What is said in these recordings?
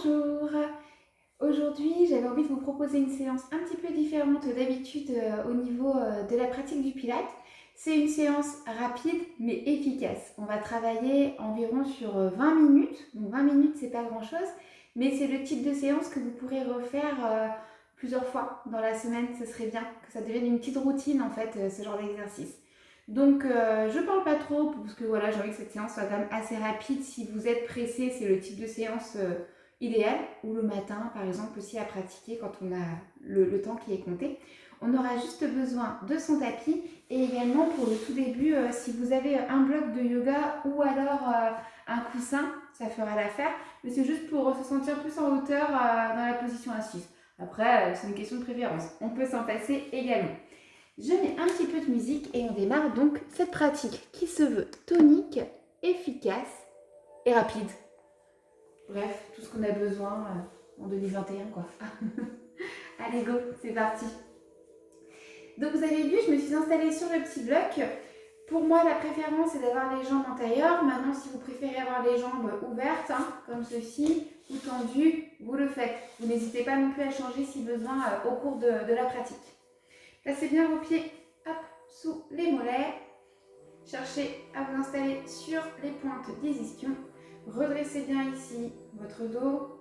Bonjour! Aujourd'hui, j'avais envie de vous proposer une séance un petit peu différente d'habitude au niveau de la pratique du Pilates. C'est une séance rapide mais efficace. On va travailler environ sur 20 minutes. Donc 20 minutes, c'est pas grand-chose, mais c'est le type de séance que vous pourrez refaire plusieurs fois dans la semaine. Ce serait bien que ça devienne une petite routine en fait, ce genre d'exercice. Donc je parle pas trop parce que voilà, j'ai envie que cette séance soit quand même assez rapide. Si vous êtes pressé, c'est le type de séance idéal, ou le matin par exemple aussi à pratiquer quand on a le temps qui est compté. On aura juste besoin de son tapis et également pour le tout début, si vous avez un bloc de yoga ou alors un coussin, ça fera l'affaire. Mais c'est juste pour se sentir plus en hauteur dans la position assise. Après, c'est une question de préférence. On peut s'en passer également. Je mets un petit peu de musique et on démarre donc cette pratique qui se veut tonique, efficace et rapide. Bref, tout ce qu'on a besoin en 2021 quoi. Allez go, c'est parti. Donc vous avez vu, je me suis installée sur le petit bloc. Pour moi, la préférence est d'avoir les jambes antérieures. Maintenant, si vous préférez avoir les jambes ouvertes, comme ceci, ou tendues, vous le faites. Vous n'hésitez pas non plus à changer si besoin au cours de la pratique. Placez bien vos pieds sous les mollets. Cherchez à vous installer sur les pointes des ischions. Redressez bien ici votre dos,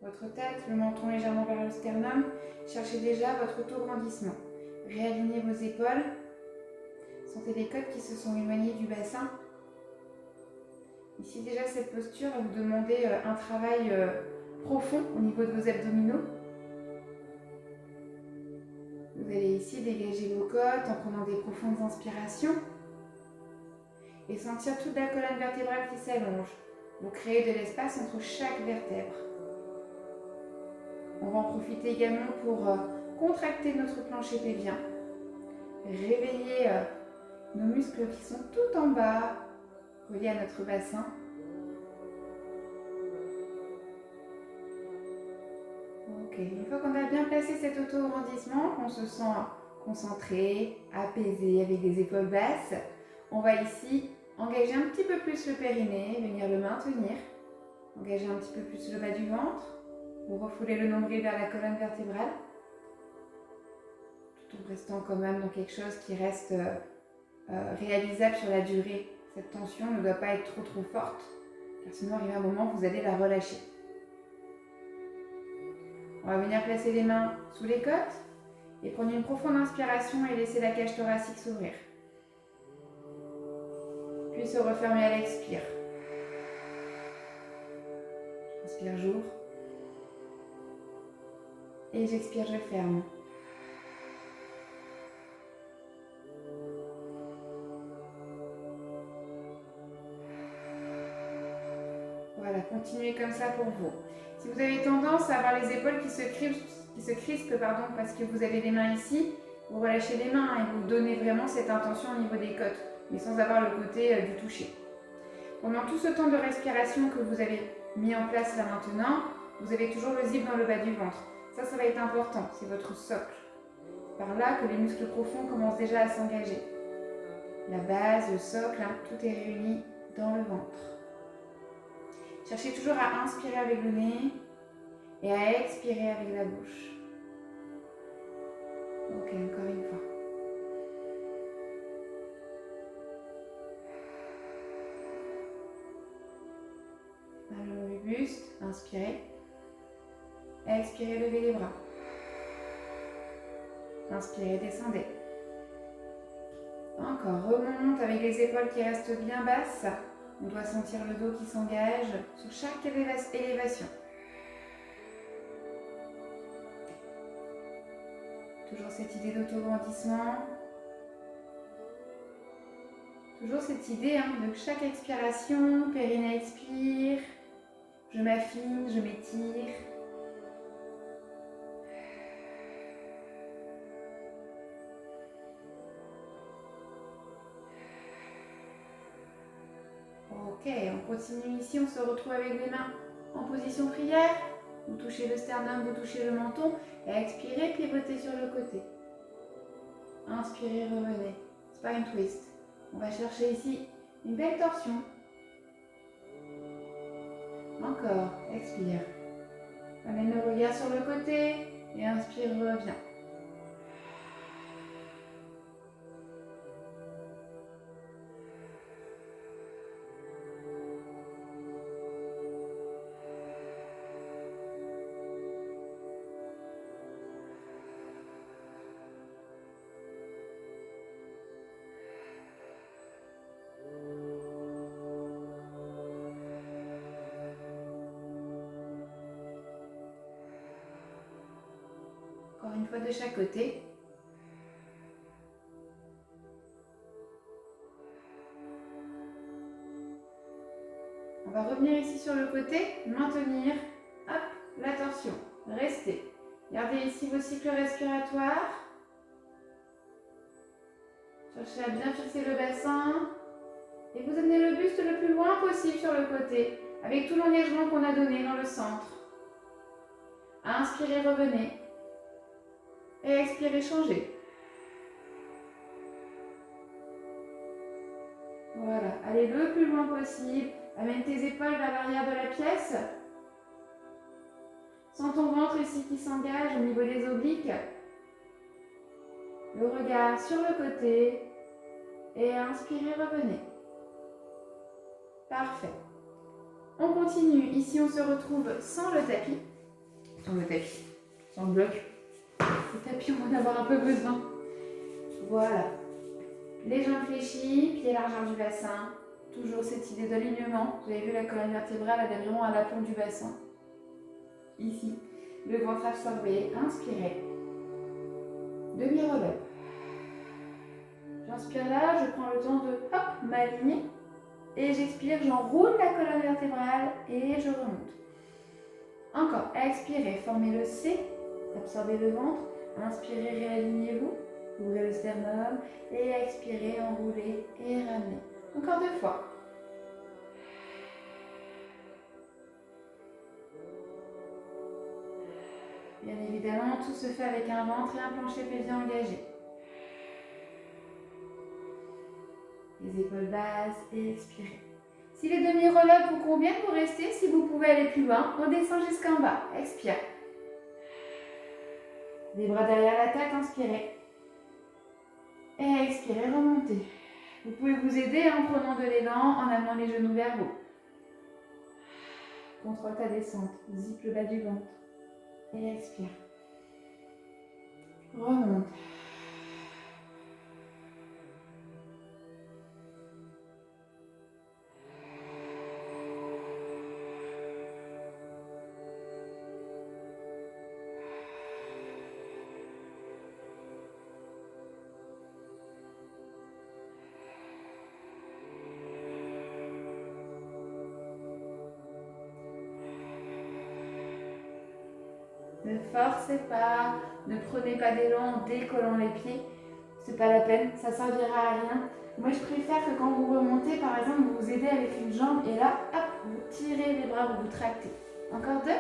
votre tête, le menton légèrement vers le sternum. Cherchez déjà votre auto-grandissement. Réalignez vos épaules. Sentez les côtes qui se sont éloignées du bassin. Ici déjà cette posture va vous demander un travail profond au niveau de vos abdominaux. Vous allez ici dégager vos côtes en prenant des profondes inspirations et sentir toute la colonne vertébrale qui s'allonge. Vous créez de l'espace entre chaque vertèbre. On va en profiter également pour contracter notre plancher pelvien, réveiller nos muscles qui sont tout en bas, reliés à notre bassin. Ok, une fois qu'on a bien placé cet auto-grandissement, qu'on se sent concentré, apaisé avec des épaules basses, on va ici engager un petit peu plus le périnée, venir le maintenir. Engager un petit peu plus le bas du ventre. Vous refoulez le nombril vers la colonne vertébrale. Tout en restant quand même dans quelque chose qui reste réalisable sur la durée. Cette tension ne doit pas être trop forte, car sinon arrive un moment où vous allez la relâcher. On va venir placer les mains sous les côtes et prendre une profonde inspiration et laisser la cage thoracique s'ouvrir. Puis se refermer à l'expire. Inspire, j'ouvre. Et j'expire, je ferme. Voilà, continuez comme ça pour vous. Si vous avez tendance à avoir les épaules qui se crispent parce que vous avez les mains ici, vous relâchez les mains et vous donnez vraiment cette intention au niveau des côtes, mais sans avoir le côté du toucher. Pendant tout ce temps de respiration que vous avez mis en place là maintenant, vous avez toujours le zip dans le bas du ventre. Ça va être important, c'est votre socle. C'est par là que les muscles profonds commencent déjà à s'engager. La base, le socle, tout est réuni dans le ventre. Cherchez toujours à inspirer avec le nez et à expirer avec la bouche. Ok, encore une fois. Allons le buste, inspirez. Expirez, levez les bras. Inspirez, descendez. Encore, remonte avec les épaules qui restent bien basses. On doit sentir le dos qui s'engage sous chaque élévation. Toujours cette idée d'autograndissement. Toujours cette idée de chaque expiration, périnée expire, je m'affine, je m'étire. Ok, on continue ici, on se retrouve avec les mains en position prière. Vous touchez le sternum, vous touchez le menton. Et expirez, pivotez sur le côté. Inspirez, revenez. Spine twist. On va chercher ici une belle torsion. Encore, expire. Amène le regard sur le côté et inspire, reviens. Encore une fois de chaque côté. On va revenir ici sur le côté, maintenir, hop, la torsion. Restez. Gardez ici vos cycles respiratoires. Cherchez à bien fixer le bassin. Et vous amenez le buste le plus loin possible sur le côté, avec tout l'engagement qu'on a donné dans le centre. Inspirez, revenez. Et expirez, changez. Voilà, allez le plus loin possible. Amène tes épaules vers l'arrière de la pièce. Sens ton ventre ici qui s'engage au niveau des obliques. Le regard sur le côté. Et inspirez, revenez. Parfait. On continue. Ici, on se retrouve sans le tapis. Sans le tapis. Sans le bloc. Le tapis, on va en avoir un peu besoin. Voilà. Les jambes fléchies, pieds largeur du bassin. Toujours cette idée d'alignement. Vous avez vu la colonne vertébrale, elle est vraiment à l'aplomb du bassin. Ici, le ventre absorbé. Inspirez. Demi-relève. J'inspire là, je prends le temps de m'aligner. Et j'expire, j'enroule la colonne vertébrale et je remonte. Encore, expirez, formez le C, absorbez le ventre. Inspirez, réalignez-vous, ouvrez le sternum. Et expirez, enroulez et ramenez. Encore 2 fois. Bien évidemment, tout se fait avec un ventre et un plancher pelvien engagé. Les épaules basses et expirez. Si les demi-relèves vous conviennent, vous restez. Si vous pouvez aller plus loin, on descend jusqu'en bas. Expire. Les bras derrière la tête, inspirez. Et expirez, remontez. Vous pouvez vous aider en prenant de l'élan, en amenant les genoux vers vous. Contrôle ta descente. Zip le bas du ventre. Et expire. Remonte. Ne forcez pas, ne prenez pas d'élan en décollant les pieds. C'est pas la peine, ça servira à rien. Moi, je préfère que quand vous remontez, par exemple, vous vous aidez avec une jambe et là, hop, vous tirez les bras, vous vous tractez. Encore 2.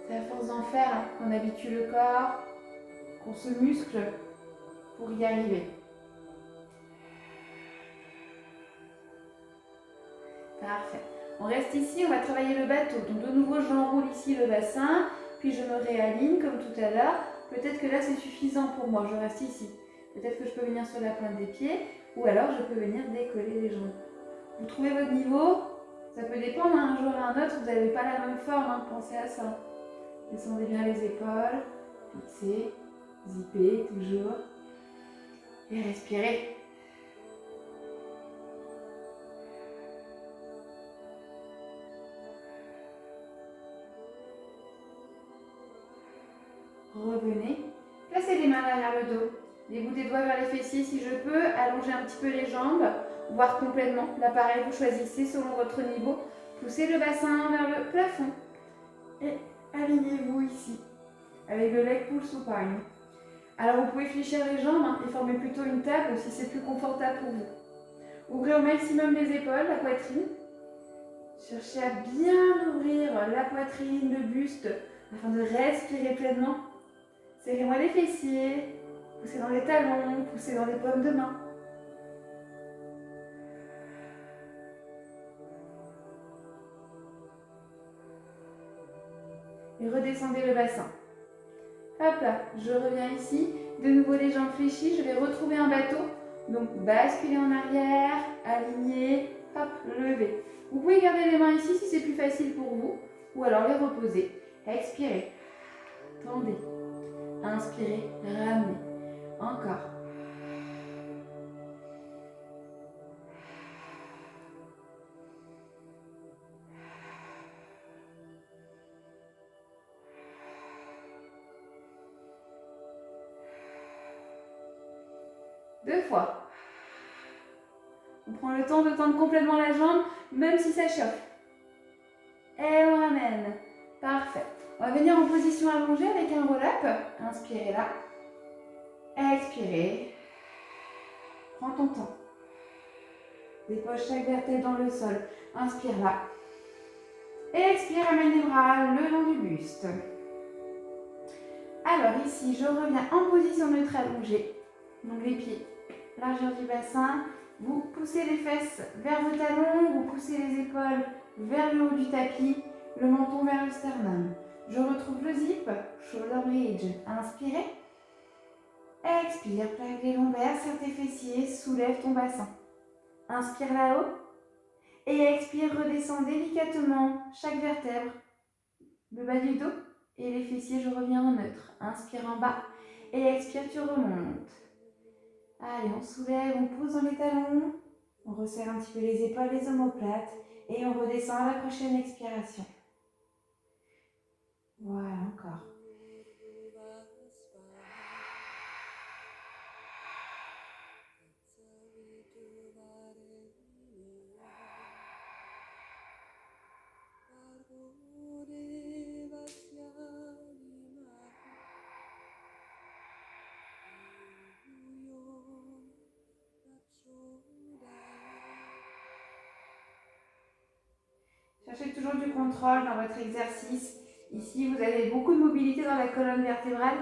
C'est à force d'en faire qu'on habitue le corps, qu'on se muscle pour y arriver. Parfait. On reste ici, on va travailler le bateau. Donc de nouveau, j'enroule ici le bassin, puis je me réaligne comme tout à l'heure. Peut-être que là, c'est suffisant pour moi, je reste ici. Peut-être que je peux venir sur la pointe des pieds, ou alors je peux venir décoller les jambes. Vous trouvez votre niveau, ça peut dépendre, un jour à un autre, vous n'avez pas la même forme, pensez à ça. Descendez bien les épaules, fixez, zippez toujours, et respirez. Revenez, placez les mains derrière le dos, les bouts des doigts vers les fessiers si je peux, allongez un petit peu les jambes, voire complètement. Là pareil, vous choisissez selon votre niveau, poussez le bassin vers le plafond et alignez-vous ici avec le leg pull supine. Alors vous pouvez fléchir les jambes et former plutôt une table si c'est plus confortable pour vous. Ouvrez au maximum les épaules, la poitrine. Cherchez à bien ouvrir la poitrine, le buste afin de respirer pleinement. Serrez-moi les fessiers, Poussez dans les talons, poussez dans les paumes de main. Et redescendez le bassin. Hop là, je reviens ici. De nouveau les jambes fléchies, je vais retrouver un bateau. Donc basculer en arrière, aligner, hop, lever. Vous pouvez garder les mains ici si c'est plus facile pour vous. Ou alors les reposer. Expirez. Tendez. Inspirez, ramenez. Encore. Deux fois. On prend le temps de tendre complètement la jambe, même si ça chauffe. Et on ramène. Parfait. On va venir en position allongée avec un roll-up. Inspirez là. Expirez. Prends ton temps. Dépose chaque vertèbre dans le sol. Inspire là. Expire, ramène les bras le long du buste. Alors ici, je reviens en position neutre allongée. Donc les pieds, largeur du bassin. Vous poussez les fesses vers vos talons, vous poussez les épaules vers le haut du tapis, le menton vers le sternum. Je retrouve le zip, shoulder bridge. Inspirez. Expire, plaque les lombaires, serre tes fessiers, soulève ton bassin. Inspire là-haut. Et expire, redescends délicatement chaque vertèbre. Le bas du dos et les fessiers, je reviens en neutre. Inspire en bas et expire, tu remontes. Allez, on soulève, on pousse dans les talons. On resserre un petit peu les épaules, les omoplates. Et on redescend à la prochaine expiration. Voilà, encore. Cherchez toujours du contrôle dans votre exercice. Ici, vous avez beaucoup de mobilité dans la colonne vertébrale.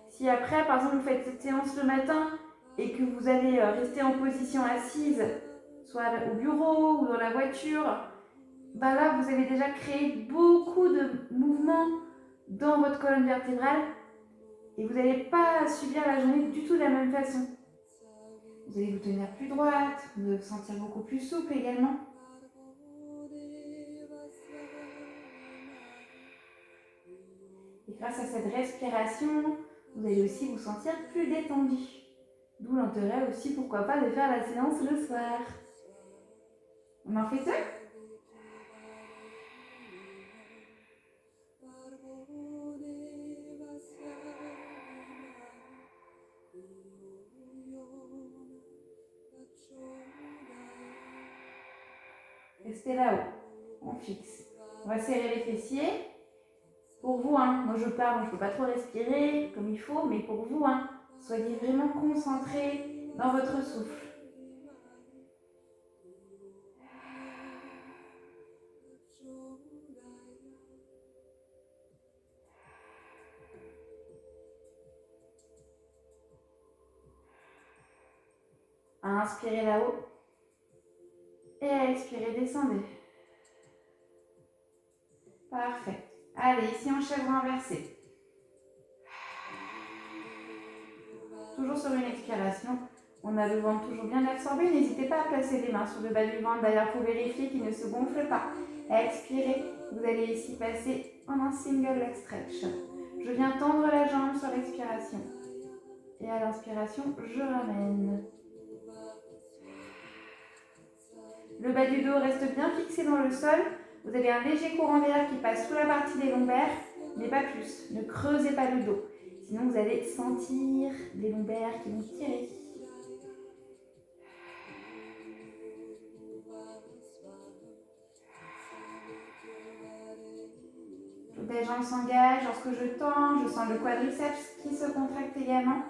Si après, par exemple, vous faites cette séance le matin et que vous allez rester en position assise, soit au bureau ou dans la voiture, ben là, vous avez déjà créé beaucoup de mouvements dans votre colonne vertébrale et vous n'allez pas subir la journée du tout de la même façon. Vous allez vous tenir plus droite, vous allez vous sentir beaucoup plus souple également. Et grâce à cette respiration, vous allez aussi vous sentir plus détendu. D'où l'intérêt aussi, pourquoi pas, de faire la séance le soir. On en fait deux? Restez là-haut. On fixe. On va serrer les fessiers. Pour vous, moi je parle, je ne peux pas trop respirer comme il faut, mais pour vous, soyez vraiment concentrés dans votre souffle. Inspirez là-haut. Et expirez, descendez. Parfait. Allez, ici en chèvre inversée. Toujours sur une expiration, on a le ventre toujours bien absorbé. N'hésitez pas à placer les mains sur le bas du ventre, d'ailleurs pour vérifier qu'il ne se gonfle pas. Expirez, vous allez ici passer en un single leg stretch. Je viens tendre la jambe sur l'expiration. Et à l'inspiration, je ramène. Le bas du dos reste bien fixé dans le sol. Vous avez un léger courant d'air qui passe sous la partie des lombaires, mais pas plus. Ne creusez pas le dos. Sinon, vous allez sentir les lombaires qui vont tirer. Toute la jambe s'engage. Lorsque je tends, je sens le quadriceps qui se contracte également.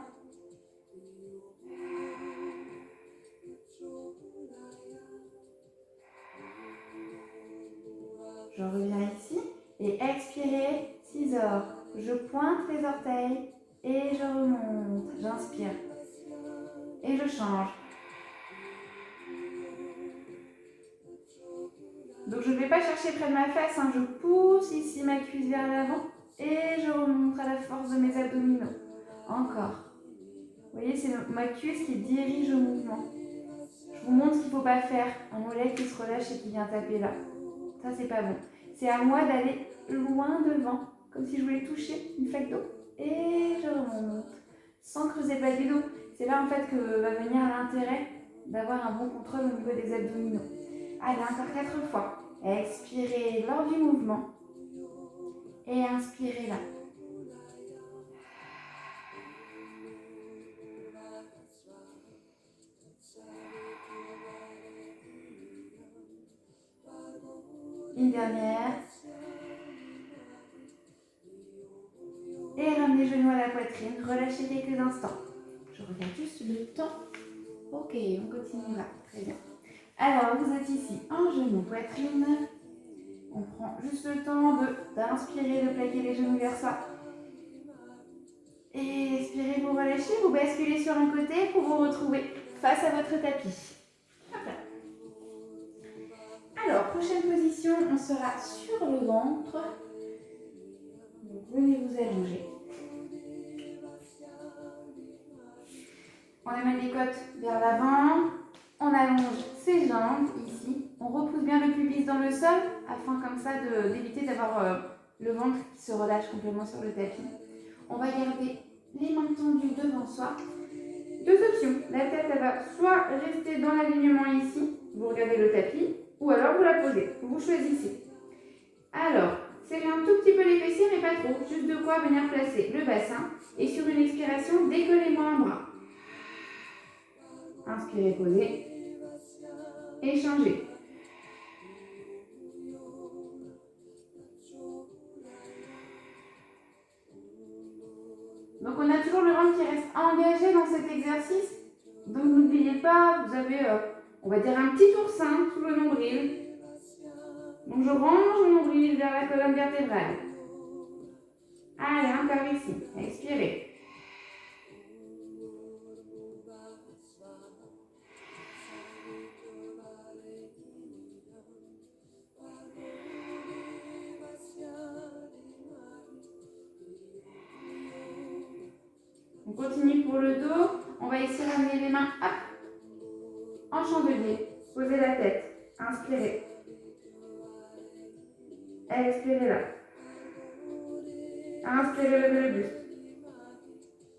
Je reviens ici et expirez, scissor. Je pointe les orteils et je remonte. J'inspire. Et je change. Donc je ne vais pas chercher près de ma face, hein. Je pousse ici ma cuisse vers l'avant et je remonte à la force de mes abdominaux. Encore. Vous voyez, c'est ma cuisse qui dirige le mouvement. Je vous montre ce qu'il ne faut pas faire. Un mollet qui se relâche et qui vient taper là. Ça, c'est pas bon. C'est à moi d'aller loin devant, comme si je voulais toucher une flaque d'eau. Et je remonte, sans creuser pas du dos. C'est là en fait que va venir l'intérêt d'avoir un bon contrôle au niveau des abdominaux. Allez, encore 4 fois. Expirez lors du mouvement. Et inspirez là. Une dernière. Et ramenez les genoux à la poitrine. Relâchez quelques instants. Je regarde juste le temps. Ok, on continue là. Très bien. Alors, vous êtes ici en genou, poitrine. On prend juste le temps d'inspirer, de plaquer les genoux vers soi. Et expirez, vous relâchez, vous basculez sur un côté pour vous retrouver face à votre tapis. Hop là. Alors, prochaine position, on sera sur le ventre. Donc, venez vous allonger. On amène les côtes vers l'avant. On allonge ses jambes ici. On repousse bien le pubis dans le sol afin comme ça d'éviter d'avoir le ventre qui se relâche complètement sur le tapis. On va garder les mains tendues devant soi. 2 options. La tête, elle va soit rester dans l'alignement ici, vous regardez le tapis, ou alors vous la posez. Vous choisissez. Alors, serrez un tout petit peu les fessiers, mais pas trop. Juste de quoi venir placer le bassin. Et sur une expiration, décollez-moi un bras. Inspirez, posez. Échangez. Donc on a toujours le ventre qui reste engagé dans cet exercice. Donc n'oubliez pas, vous avez, on va dire, un petit oursin sous le nombril. Donc je range le nombril vers la colonne vertébrale. Allez, encore ici. Expirez. On continue pour le dos. On va ici ramener les mains en chandelier. Posez la tête. Inspirez. Expirez là. Inspirez, levez le buste.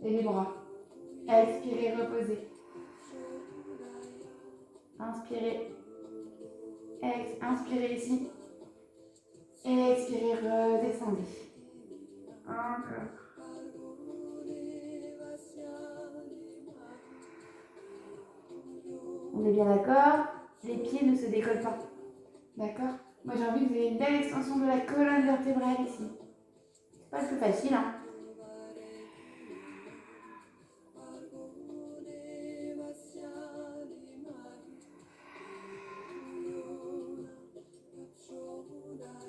Et les bras. Expirez, reposez. Inspirez. Inspirez ici. Et expirez, redescendez. Encore. On est bien d'accord? Les pieds ne se décollent pas. D'accord? Moi j'ai envie que vous ayez une belle extension de la colonne vertébrale ici. C'est pas le plus facile, hein?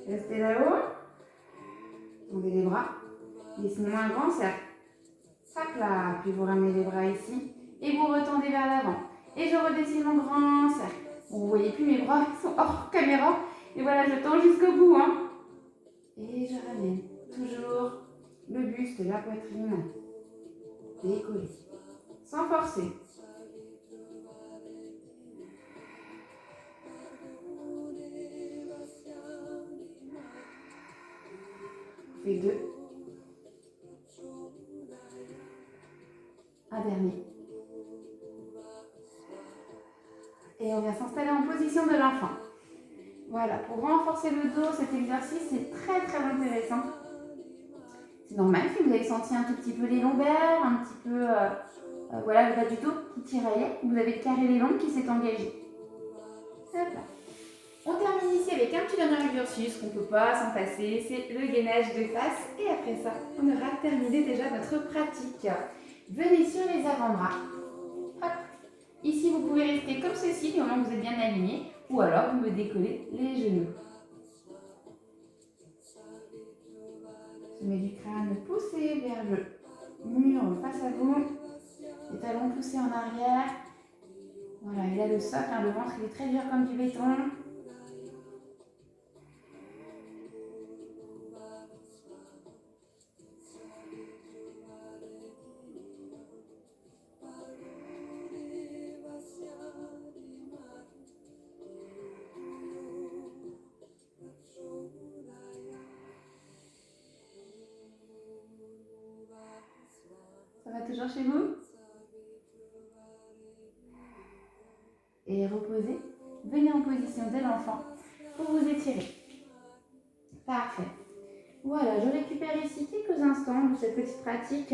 Restez là-haut. Tendez les bras. Dessinez-moi un grand cercle. Hop là. Puis vous ramenez les bras ici. Et vous retendez vers l'avant. Et je redessine mon grand cercle. Bon, vous ne voyez plus mes bras, ils sont hors caméra. Et voilà, je tends jusqu'au bout, hein. Et je ramène toujours le buste, la poitrine décollée. Sans forcer. On fait 2. Un dernier. Et on vient s'installer en position de l'enfant. Voilà, pour renforcer le dos, cet exercice est très très intéressant. C'est normal si vous avez senti un tout petit peu les lombaires, un petit peu voilà, le bas du dos qui tiraillait. Vous avez le carré des lombes qui s'est engagé. Hop là. On termine ici avec un petit dernier exercice qu'on ne peut pas s'en passer, c'est le gainage de face. Et après ça, on aura terminé déjà notre pratique. Venez sur les avant-bras. Hop. Ici, vous pouvez rester comme ceci du moment que vous êtes bien aligné, ou alors vous me décollez les genoux. Sommet du crâne poussé vers le mur face à vous. Les talons poussés en arrière. Voilà, et là le socle, hein, le ventre il est très dur comme du béton. Ça va toujours chez vous? Et reposez. Venez en position de l'enfant pour vous étirer. Parfait. Voilà, je récupère ici quelques instants de cette petite pratique.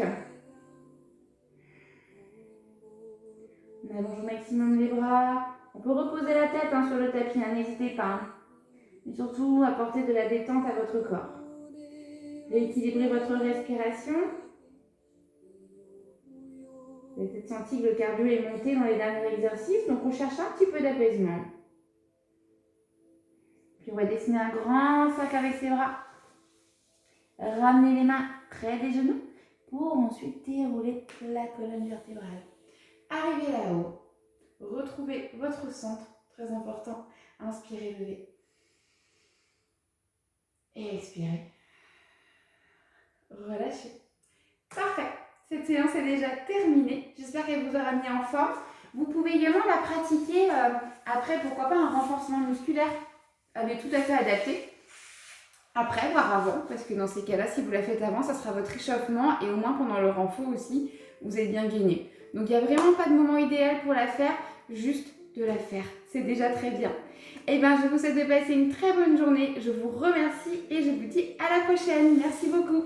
On allonge au maximum les bras. On peut reposer la tête sur le tapis, n'hésitez pas. Et surtout, apporter de la détente à votre corps. Rééquilibrez votre respiration. Vous avez peut-être senti que le cardio est monté dans les derniers exercices, donc on cherche un petit peu d'apaisement. Puis on va dessiner un grand cercle avec ses bras. Ramenez les mains près des genoux pour ensuite dérouler la colonne vertébrale. Arrivez là-haut. Retrouvez votre centre, très important. Inspirez, levez. Et expirez. Relâchez. Parfait. Cette séance est déjà terminée. J'espère qu'elle vous aura mis en forme. Vous pouvez également la pratiquer après, pourquoi pas, un renforcement musculaire. Elle est tout à fait adaptée. Après, voire avant, parce que dans ces cas-là, si vous la faites avant, ça sera votre échauffement et au moins pendant le renfort aussi, vous êtes bien gainé. Donc, il n'y a vraiment pas de moment idéal pour la faire, juste de la faire. C'est déjà très bien. Et bien, je vous souhaite de passer une très bonne journée. Je vous remercie et je vous dis à la prochaine. Merci beaucoup.